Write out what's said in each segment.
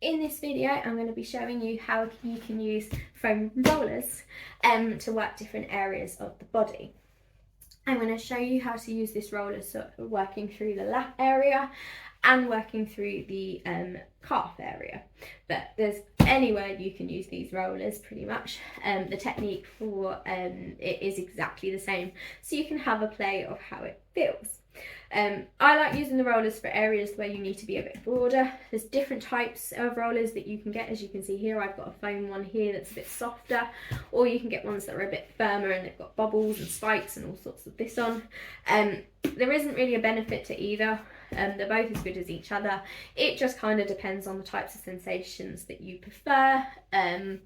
In this video, I'm going to be showing you how you can use foam rollers to work different areas of the body. I'm going to show you how to use this roller, so working through the lat area and working through the calf area. But there's anywhere you can use these rollers pretty much. The technique for it is exactly the same, so you can have a play of how it feels. I like using the rollers for areas where you need to be a bit broader. There's different types of rollers that you can get. As you can see here, I've got a foam one here that's a bit softer, or you can get ones that are a bit firmer and they've got bubbles and spikes and all sorts of this on. There isn't really a benefit to either. They're both as good as each other. It just kind of depends on the types of sensations that you prefer and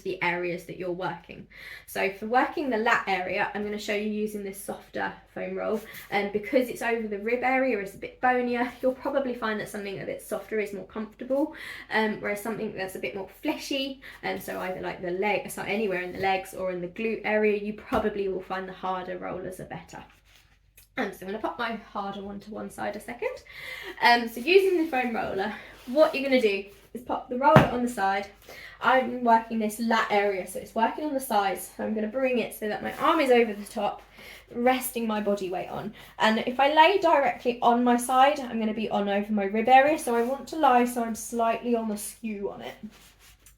the areas that you're working. So for working the lat area, I'm going to show you using this softer foam roll, and because it's over the rib area, it's a bit bonier, you'll probably find that something a bit softer is more comfortable, whereas something that's a bit more fleshy, so either like the leg, so anywhere in the legs or in the glute area, you probably will find the harder rollers are better. So I'm going to pop my harder one to one side a second. So using the foam roller, what you're going to do is pop the roller on the side. I'm working this lat area, so it's working on the sides. So I'm going to bring it so that my arm is over the top, resting my body weight on. And if I lay directly on my side, I'm going to be on over my rib area. So I want to lie so I'm slightly on the skew on it.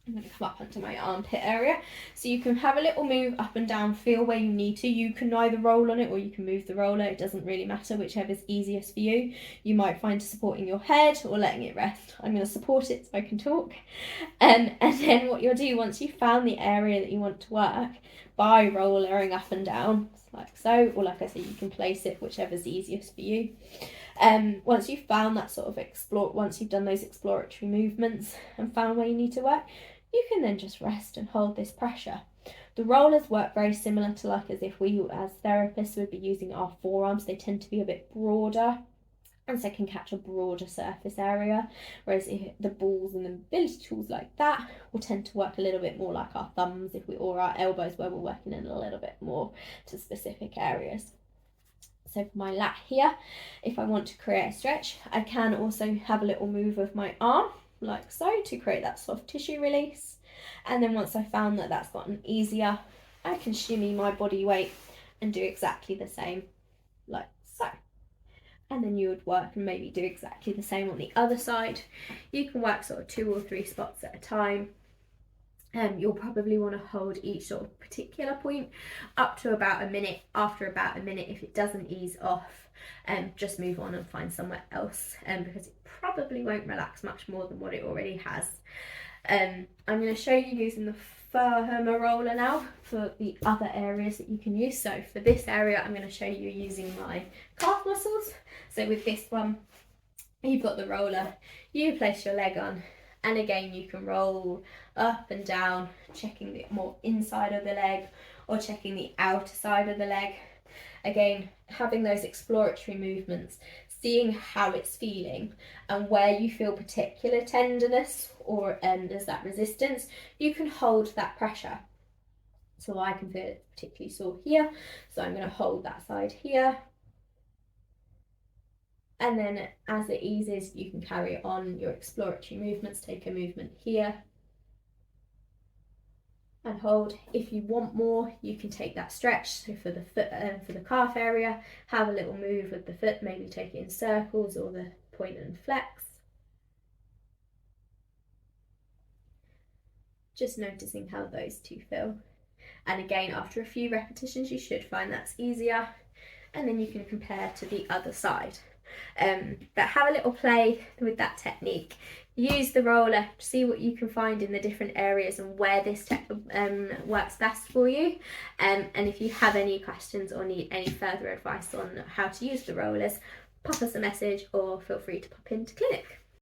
I'm going to come up onto my armpit area, so you can have a little move up and down, feel where you need to. You can either roll on it or you can move the roller. It doesn't really matter, whichever's easiest for you. You might find supporting your head or letting it rest. I'm going to support it so I can talk. And then what you'll do once you've found the area that you want to work by rollering up and down, like so, or like I say, you can place it whichever's easiest for you. Once you've found that sort of once you've done those exploratory movements and found where you need to work, you can then just rest and hold this pressure. The rollers work very similar to like as if we as therapists would be using our forearms. They tend to be a bit broader and so can catch a broader surface area, whereas the balls and the mobility tools like that will tend to work a little bit more like our thumbs or our elbows, where we're working in a little bit more to specific areas. So for my lat here, if I want to create a stretch, I can also have a little move of my arm like so to create that soft tissue release. And then once I found that that's gotten easier, I can shimmy my body weight and do exactly the same like so. And then you would work and maybe do exactly the same on the other side. You can work sort of 2 or 3 spots at a time. You'll probably want to hold each sort of particular point up to about a minute. After about a minute, if it doesn't ease off, just move on and find somewhere else, because it probably won't relax much more than what it already has. I'm going to show you using the firmer roller now for the other areas that you can use. So for this area, I'm going to show you using my calf muscles. So with this one, you've got the roller, you place your leg on, and again you can roll up and down, checking the more inside of the leg or checking the outer side of the leg. Again, having those exploratory movements, seeing how it's feeling and where you feel particular tenderness or there's that resistance, you can hold that pressure. So I can feel it particularly sore here, so I'm going to hold that side here. And then as it eases, you can carry on your exploratory movements. Take a movement here and hold. If you want more, you can take that stretch. So for the foot and for the calf area, have a little move with the foot, maybe take it in circles or the point and flex. Just noticing how those two feel. And again, after a few repetitions, you should find that's easier. And then you can compare to the other side. But have a little play with that technique. Use the roller, see what you can find in the different areas and where this works best for you. And if you have any questions or need any further advice on how to use the rollers, pop us a message or feel free to pop into clinic.